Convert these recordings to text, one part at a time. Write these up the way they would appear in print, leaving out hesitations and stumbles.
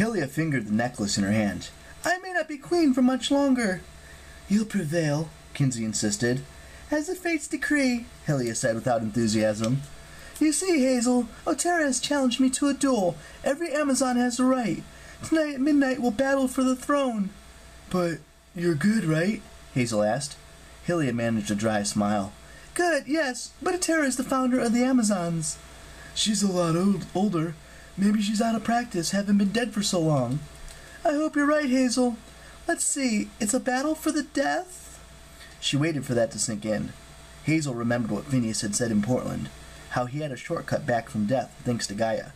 Hylia fingered the necklace in her hand. I may not be queen for much longer. You'll prevail, Kinsey insisted. As the fates decree, Hylia said without enthusiasm. You see, Hazel, Otera has challenged me to a duel. Every Amazon has a right. Tonight at midnight we'll battle for the throne. But you're good, right? Hazel asked. Hylia managed a dry smile. Good, yes, but Otera is the founder of the Amazons. She's a lot older. Maybe she's out of practice, having been dead for so long. I hope you're right, Hazel. Let's see, it's a battle for the death? She waited for that to sink in. Hazel remembered what Phineas had said in Portland, how he had a shortcut back from death thanks to Gaia.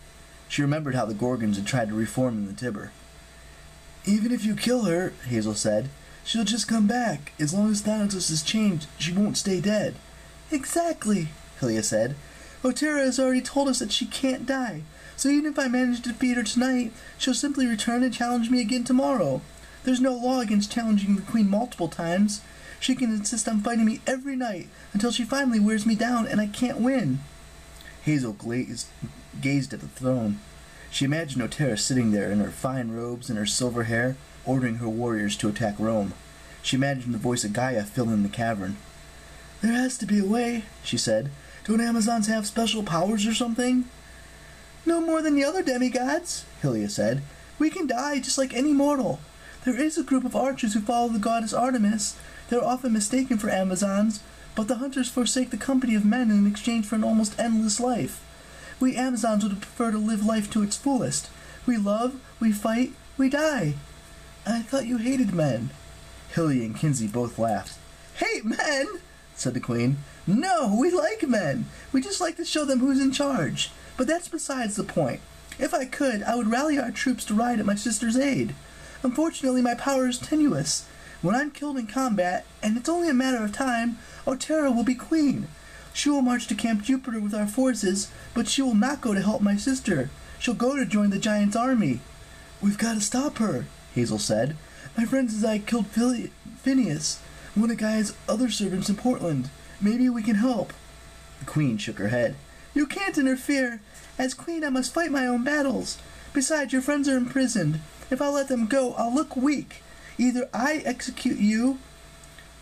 She remembered how the Gorgons had tried to reform in the Tiber. Even if you kill her, Hazel said, she'll just come back. As long as Thanatos is changed, she won't stay dead. Exactly, Hylia said. Otera has already told us that she can't die, so even if I manage to defeat her tonight, she'll simply return and challenge me again tomorrow. There's no law against challenging the Queen multiple times. She can insist on fighting me every night until she finally wears me down and I can't win. Hazel gazed at the throne. She imagined Otera sitting there in her fine robes and her silver hair, ordering her warriors to attack Rome. She imagined the voice of Gaia filling the cavern. There has to be a way, she said. Don't Amazons have special powers or something? No more than the other demigods, Hylia said. We can die just like any mortal. There is a group of archers who follow the goddess Artemis. They are often mistaken for Amazons, but the hunters forsake the company of men in exchange for an almost endless life. We Amazons would prefer to live life to its fullest. We love, we fight, we die. I thought you hated men. Hylia and Kinsey both laughed. Hate men? Said the Queen. No, we like men. We just like to show them who's in charge. But that's besides the point. If I could, I would rally our troops to ride at my sister's aid. Unfortunately, my power is tenuous. When I'm killed in combat, and it's only a matter of time, Otera will be queen. She will march to Camp Jupiter with our forces, but she will not go to help my sister. She'll go to join the giant's army. We've got to stop her, Hazel said. My friends and I killed Phineas, one of Gaia's other servants in Portland. Maybe we can help. The Queen shook her head. You can't interfere. As queen, I must fight my own battles. Besides, your friends are imprisoned. If I let them go, I'll look weak. Either I execute you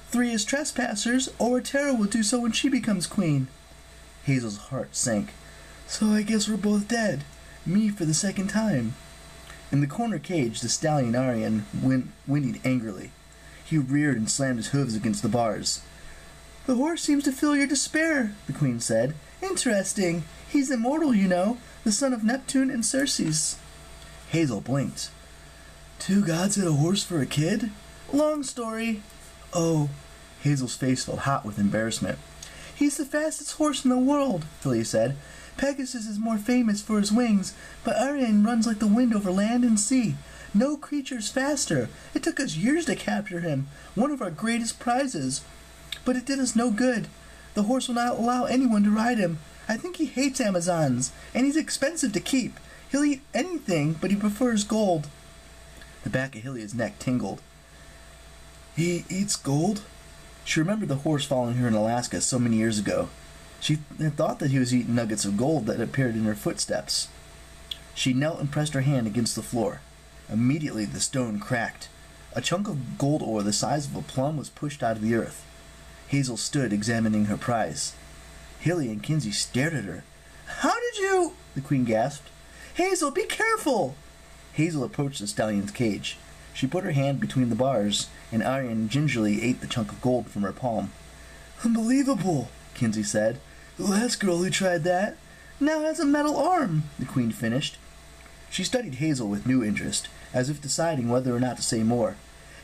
three as trespassers, or Otera will do so when she becomes queen. Hazel's heart sank. So I guess we're both dead. Me for the second time. In the corner cage, the stallion Arion whinnied angrily. He reared and slammed his hooves against the bars. The horse seems to feel your despair, the Queen said. Interesting. He's immortal, you know, the son of Neptune and Circe. Hazel blinked. 2 gods and a horse for a kid? Long story. Oh. Hazel's face felt hot with embarrassment. He's the fastest horse in the world, Hylia said. Pegasus is more famous for his wings, but Arion runs like the wind over land and sea. No creature's faster. It took us years to capture him, one of our greatest prizes. But it did us no good. The horse will not allow anyone to ride him. I think he hates Amazons, and he's expensive to keep. He'll eat anything, but he prefers gold. The back of Hylia's neck tingled. He eats gold? She remembered the horse following her in Alaska so many years ago. She had thought that he was eating nuggets of gold that appeared in her footsteps. She knelt and pressed her hand against the floor. Immediately the stone cracked. A chunk of gold ore the size of a plum was pushed out of the earth. Hazel stood examining her prize. Hylia and Kinsey stared at her. How did you... the Queen gasped. Hazel, be careful! Hazel approached the stallion's cage. She put her hand between the bars, and Arion gingerly ate the chunk of gold from her palm. Unbelievable, Kinsey said. The last girl who tried that now has a metal arm, the Queen finished. She studied Hazel with new interest, as if deciding whether or not to say more.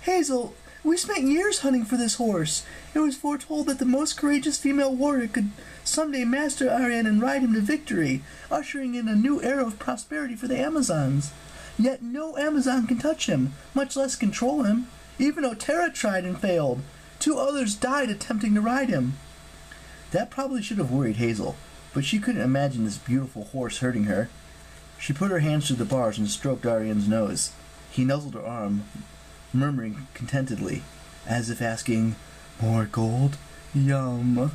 Hazel, we spent years hunting for this horse. It was foretold that the most courageous female warrior could someday master Arion and ride him to victory, ushering in a new era of prosperity for the Amazons. Yet no Amazon can touch him, much less control him. Even Otera tried and failed. 2 others died attempting to ride him. That probably should have worried Hazel, but she couldn't imagine this beautiful horse hurting her. She put her hands through the bars and stroked Arion's nose. He nuzzled her arm, murmuring contentedly, as if asking, More gold? Yum.